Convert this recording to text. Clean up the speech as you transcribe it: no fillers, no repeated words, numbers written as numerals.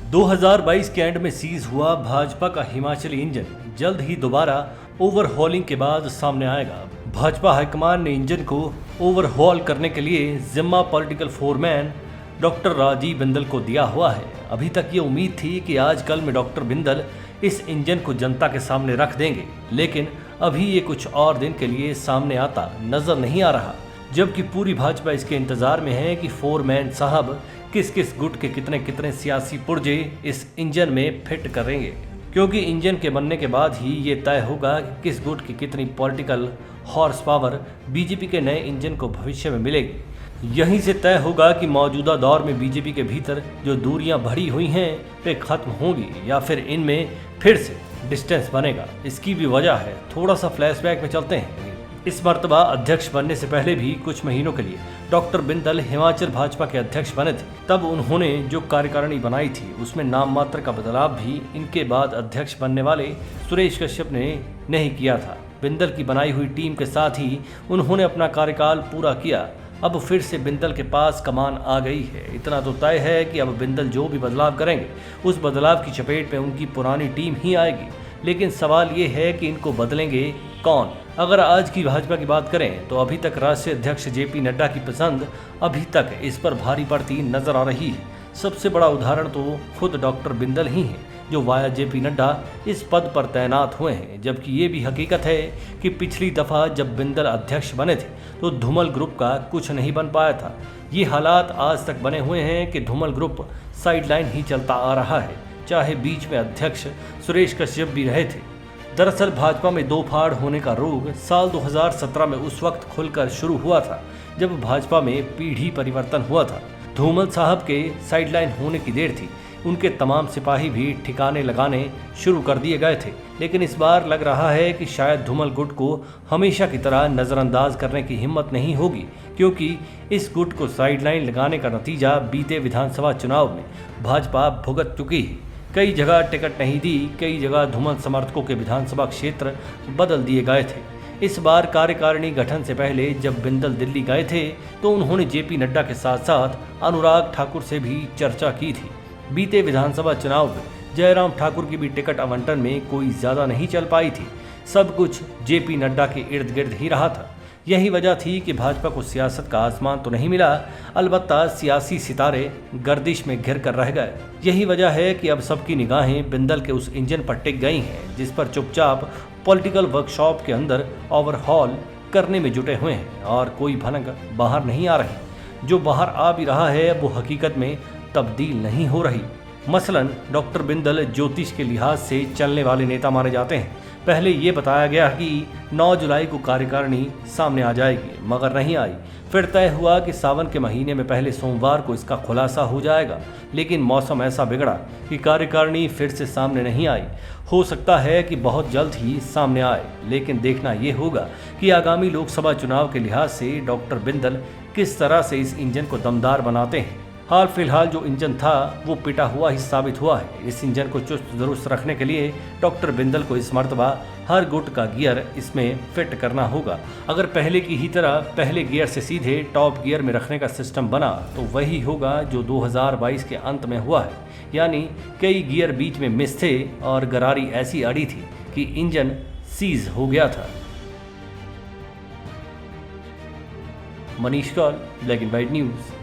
2022 के एंड में सीज हुआ भाजपा का हिमाचली इंजन जल्द ही दोबारा ओवरहॉलिंग के बाद सामने आएगा। भाजपा हाईकमान ने इंजन को ओवरहॉल करने के लिए जिम्मा political foreman doctor Rajeev Bindal को दिया हुआ है। अभी तक ये उम्मीद थी कि आज कल में डॉक्टर बिंदल इस इंजन को जनता के सामने रख देंगे, लेकिन अभी ये कुछ और दिन के लिए सामने आता नजर नहीं आ रहा, जबकि पूरी भाजपा इसके इंतजार में है कि फोरमैन साहब किस किस गुट के कितने कितने सियासी पुर्जे इस इंजन में फिट करेंगे, क्योंकि इंजन के बनने के बाद ही ये तय होगा कि किस गुट की कितनी पॉलिटिकल हॉर्स पावर बीजेपी के नए इंजन को भविष्य में मिलेगी। यहीं से तय होगा कि मौजूदा दौर में बीजेपी के भीतर जो दूरियां बढ़ी हुई हैं वे खत्म होंगी या फिर इनमें फिर से डिस्टेंस बनेगा। इसकी भी वजह है, थोड़ा सा फ्लैशबैक में चलते हैं। इस मर्तबा अध्यक्ष बनने से पहले भी कुछ महीनों के लिए डॉक्टर बिंदल हिमाचल भाजपा के अध्यक्ष बने थे। तब उन्होंने जो कार्यकारिणी बनाई थी उसमें नाम मात्र का बदलाव भी इनके बाद अध्यक्ष बनने वाले सुरेश कश्यप ने नहीं किया था। बिंदल की बनाई हुई टीम के साथ ही उन्होंने अपना कार्यकाल पूरा किया। अब फिर से बिंदल के पास कमान आ गई है। इतना तो तय है कि अब बिंदल जो भी बदलाव करेंगे उस बदलाव की चपेट में उनकी पुरानी टीम ही आएगी। लेकिन सवाल ये है कि इनको बदलेंगे कौन। अगर आज की भाजपा की बात करें तो अभी तक राष्ट्रीय अध्यक्ष जेपी नड्डा की पसंद अभी तक इस पर भारी पड़ती नजर आ रही है। सबसे बड़ा उदाहरण तो खुद डॉक्टर बिंदल ही हैं, जो वाया जेपी नड्डा इस पद पर तैनात हुए हैं। जबकि ये भी हकीकत है कि पिछली दफा जब बिंदल अध्यक्ष बने थे तो धूमल ग्रुप का कुछ नहीं बन पाया था। ये हालात आज तक बने हुए हैं कि धूमल ग्रुप साइडलाइन ही चलता आ रहा है, चाहे बीच में अध्यक्ष सुरेश कश्यप भी रहे थे। दरअसल भाजपा में दो फाड़ होने का रोग साल 2017 में उस वक्त खुलकर शुरू हुआ था जब भाजपा में पीढ़ी परिवर्तन हुआ था। धूमल साहब के साइडलाइन होने की देर थी, उनके तमाम सिपाही भी ठिकाने लगाने शुरू कर दिए गए थे। लेकिन इस बार लग रहा है कि शायद धूमल गुट को हमेशा की तरह नज़रअंदाज करने की हिम्मत नहीं होगी, क्योंकि इस गुट को साइडलाइन लगाने का नतीजा बीते विधानसभा चुनाव में भाजपा भुगत चुकी है। कई जगह टिकट नहीं दी, कई जगह धूमल समर्थकों के विधानसभा क्षेत्र बदल दिए गए थे। इस बार कार्यकारिणी गठन से पहले जब बिंदल दिल्ली गए थे तो उन्होंने जेपी नड्डा के साथ साथ अनुराग ठाकुर से भी चर्चा की थी। बीते विधानसभा चुनाव में जयराम ठाकुर की भी टिकट आवंटन में कोई ज़्यादा नहीं चल पाई थी। सब कुछ जेपी नड्डा के इर्द गिर्द ही रहा था। यही वजह थी कि भाजपा को सियासत का आसमान तो नहीं मिला, अलबत्ता सियासी सितारे गर्दिश में घिर कर रह गए। यही वजह है कि अब सबकी निगाहें बिंदल के उस इंजन पर टिक गई हैं जिस पर चुपचाप पॉलिटिकल वर्कशॉप के अंदर ओवरहॉल करने में जुटे हुए हैं और कोई भनक बाहर नहीं आ रही। जो बाहर आ भी रहा है वो हकीकत में तब्दील नहीं हो रही। मसलन डॉक्टर बिंदल ज्योतिष के लिहाज से चलने वाले नेता माने जाते हैं। पहले ये बताया गया कि 9 जुलाई को कार्यकारिणी सामने आ जाएगी, मगर नहीं आई। फिर तय हुआ कि सावन के महीने में पहले सोमवार को इसका खुलासा हो जाएगा, लेकिन मौसम ऐसा बिगड़ा कि कार्यकारिणी फिर से सामने नहीं आई। हो सकता है कि बहुत जल्द ही सामने आए, लेकिन देखना ये होगा कि आगामी लोकसभा चुनाव के लिहाज से डॉक्टर बिंदल किस तरह से इस इंजन को दमदार बनाते हैं। हाल फिलहाल जो इंजन था वो पिटा हुआ ही साबित हुआ है। इस इंजन को चुस्त दुरुस्त रखने के लिए डॉक्टर बिंदल को इस मर्तबा हर गुट का गियर इसमें फिट करना होगा। अगर पहले की ही तरह पहले गियर से सीधे टॉप गियर में रखने का सिस्टम बना तो वही होगा जो 2022 के अंत में हुआ है, यानी कई गियर बीच में मिस थे और गरारी ऐसी अड़ी थी कि इंजन सीज हो गया था। Manish Kaul, black and white news.